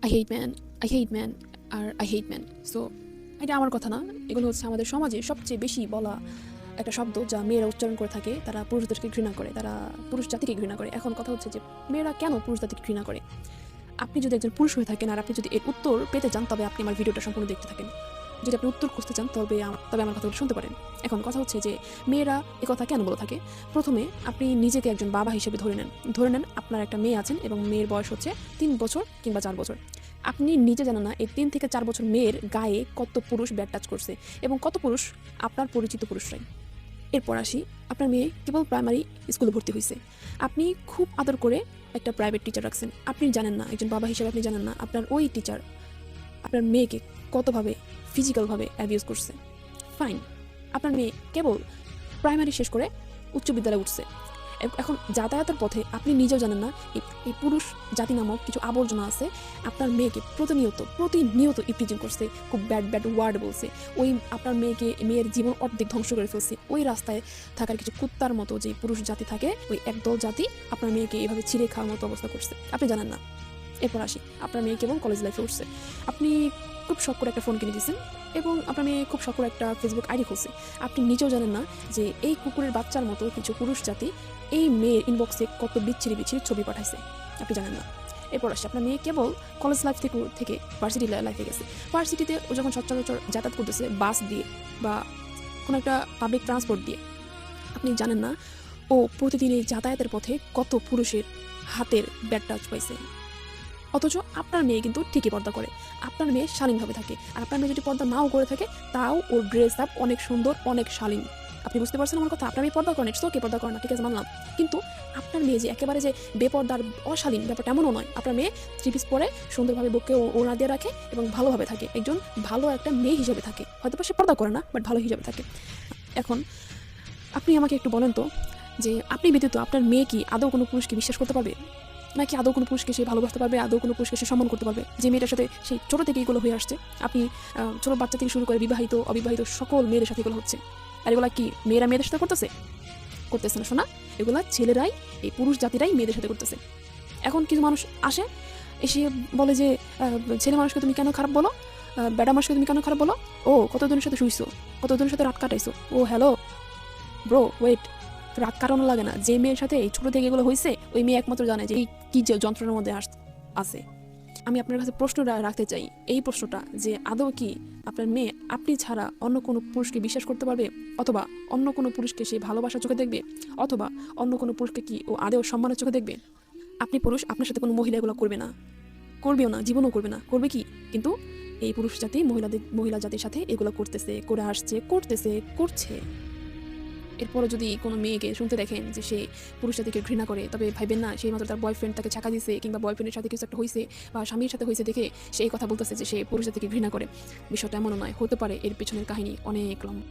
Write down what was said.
I hate man, I hate man, আর I hate man. So এটা আমার কথা না, এগুলো হচ্ছে আমাদের সমাজে সবচেয়ে বেশি বলা একটা শব্দ যা মেয়েরা উচ্চারণ করে থাকে। তারা পুরুষদেরকে ঘৃণা করে, তারা পুরুষ জাতিকে ঘৃণা করে। এখন কথা হচ্ছে যে মেয়েরা কেন পুরুষ জাতিকে ঘৃণা করে? আপনি যদি একজন পুরুষ হয়ে থাকেন আর আপনি যদি এর উত্তর পেতে চান, তবে আপনি আমার ভিডিওটা সম্পূর্ণ দেখতে থাকেন। যদি আপনি উত্তর খুঁজতে চান, তবে আমার কথাগুলো শুনতে পারেন। এখন কথা হচ্ছে যে মেয়েরা কথা কেন বলে থাকে। প্রথমে আপনি নিজেকে একজন বাবা হিসেবে ধরে নেন আপনার একটা মেয়ে আছেন এবং মেয়ের বয়স হচ্ছে 3 বছর কিংবা 4 বছর। আপনি নিজে জানেন না এই 3 থেকে 4 বছর মেয়ের গায়ে কত পুরুষ ব্যাড টাচ করছে এবং কত পুরুষ আপনার পরিচিত পুরুষরাই। এরপর আসি, আপনার মেয়ে কেবল প্রাইমারি স্কুলে ভর্তি হয়েছে। আপনি খুব আদর করে একটা প্রাইভেট টিচার রাখছেন। আপনি জানেন না, একজন বাবা হিসেবে আপনি জানেন না আপনার ওই টিচার আপনার মেয়েকে কতভাবে ফিজিক্যালভাবে অ্যাবিউজ করছে। ফাইন, আপনার মেয়ে কেবল প্রাইমারি শেষ করে উচ্চ বিদ্যালয়ে উঠছে। এখন যাতায়াতের পথে আপনি নিজেও জানেন না এই পুরুষ জাতি নামক কিছু আবর্জনা আছে আপনার মেয়েকে প্রতিনিয়ত ইপ্রিজিং করছে, খুব ব্যাড ওয়ার্ড বলছে। ওই আপনার মেয়ের জীবন অর্ধেক ধ্বংস করে ফেলছে। ওই রাস্তায় থাকার কিছু কুত্তার মতো যে পুরুষ জাতি থাকে, ওই একদল জাতি আপনার মেয়েকে এইভাবে ছিঁড়ে খাওয়ার মতো অবস্থা করছে, আপনি জানেন না। এরপর আসি, আপনার মেয়ে কেবল কলেজ লাইফে উঠছে। আপনি খুব শখ করে একটা ফোন কিনে দিয়েছেন এবং আপনার মেয়ে খুব শখ করে একটা ফেসবুক আইডি খুলছে। আপনি নিজেও জানেন না যে এই কুকুরের বাচ্চার মতো কিছু পুরুষ জাতি এই মেয়ের ইনবক্সে কত বিচ্ছিরি ছবি পাঠাইছে, আপনি জানেন না। এরপর আসছে, আপনার মেয়ে কেবল কলেজ লাইফ থেকে ভার্সিটি লাইফে গেছে। ভার্সিটিতে ও যখন সচরাচর যাতায়াত করতেছে বাস দিয়ে বা কোনো একটা পাবলিক ট্রান্সপোর্ট দিয়ে, আপনি জানেন না ও প্রতিদিন এই যাতায়াতের পথে কত পুরুষের হাতের ব্যাড টাচ পাইছে। অথচ আপনার মেয়ে কিন্তু ঠিকই পর্দা করে, আপনার মেয়ে শালীনভাবে থাকে। আর আপনার মেয়ে যদি পর্দা নাও করে থাকে, তাও ওর ড্রেস আপ অনেক সুন্দর, অনেক শালীন। আপনি বুঝতে পারছেন আমার কথা? আপনার মেয়ে পর্দা করেন, ইটস ওকে, পর্দা করে না, ঠিক আছে, মানলাম। কিন্তু আপনার মেয়ে যে একেবারে যে বেপর্দার অশালীন, ব্যাপারটা এমনও নয়। আপনার মেয়ে থ্রি পিস পরে সুন্দরভাবে বুকে ওড়না দিয়ে রাখে এবং ভালোভাবে থাকে, একজন ভালো একটা মেয়ে হিসেবে থাকে। হয়তো সে পর্দা করে না, বাট ভালো হিসেবে থাকে। এখন আপনি আমাকে একটু বলেন তো, যে আপনি ব্যতীত আপনার মেয়ে কি আদৌ কোনো পুরুষকে বিশ্বাস করতে পারবে? নাকি আদৌ কোনো পুরুষকে সে ভালোবাসতে পারবে, আদৌ কোনো পুরুষকে সে সম্মান করতে পারবে? যে মেয়েটার সাথে সেই ছোটো থেকে এগুলো হয়ে আসছে। আপনি ছোটো বাচ্চা থেকে শুরু করে বিবাহিত অবিবাহিত সকল মেয়েদের সাথে এগুলো হচ্ছে। আর এগুলো কি মেয়েরা মেয়েদের সাথে করতেছে না শোনা, এগুলা ছেলেরাই, এই পুরুষ জাতিরাই মেয়েদের সাথে করতেছে। এখন কিছু মানুষ এসে বলে যে ছেলে মানুষকে তুমি কেন খারাপ বলো, বেড়া মানুষকে তুমি কেন খারাপ বলো, ও কতজনের সাথে শুইছো, কতজনের সাথে রাত কাটাইছো। ও হ্যালো ব্রো, ওয়েট, রাত কাটানো লাগে না। যে মেয়ের সাথে এই ছোট থেকে এগুলো হয়েছে, ওই মেয়ে একমাত্র জানে যে কি যে যন্ত্রণার মধ্যে আছে। আমি আপনার কাছে প্রশ্ন রাখতে চাই, এই প্রশ্নটা, যে আদৌ কি আপনার মেয়ে আপনি ছাড়া অন্য কোনো পুরুষকে বিশ্বাস করতে পারবে, অথবা অন্য কোনো পুরুষকে সে ভালোবাসার চোখে দেখবে, অথবা অন্য কোনো পুরুষকে কি ও আদেও সম্মানের চোখে দেখবে? আপনি পুরুষ, আপনার সাথে কোনো মহিলা এগুলো করবে না, করবেও না, জীবনও করবে না। করবে কি? কিন্তু এই পুরুষ জাতি মহিলা জাতির সাথে এগুলো করছে। এরপরে যদি কোনো মেয়েকে শুনতে দেখেন যে সে পুরুষ জাতিকে ঘৃণা করে, তবে ভাইবেন না সেই মাত্র তার বয়ফ্রেন্ড তাকে ছাকা দিছে কিংবা বয়ফ্রেন্ডের সাথে কিছু একটা হয়েছে বা স্বামীর সাথে হয়েছে দেখে সে এই কথা বলতেছে যে সে পুরুষ জাতিকে ঘৃণা করে। বিষয়টা এমনও নয়, হতে পারে এর পেছনের কাহিনী অনেক লম্বা।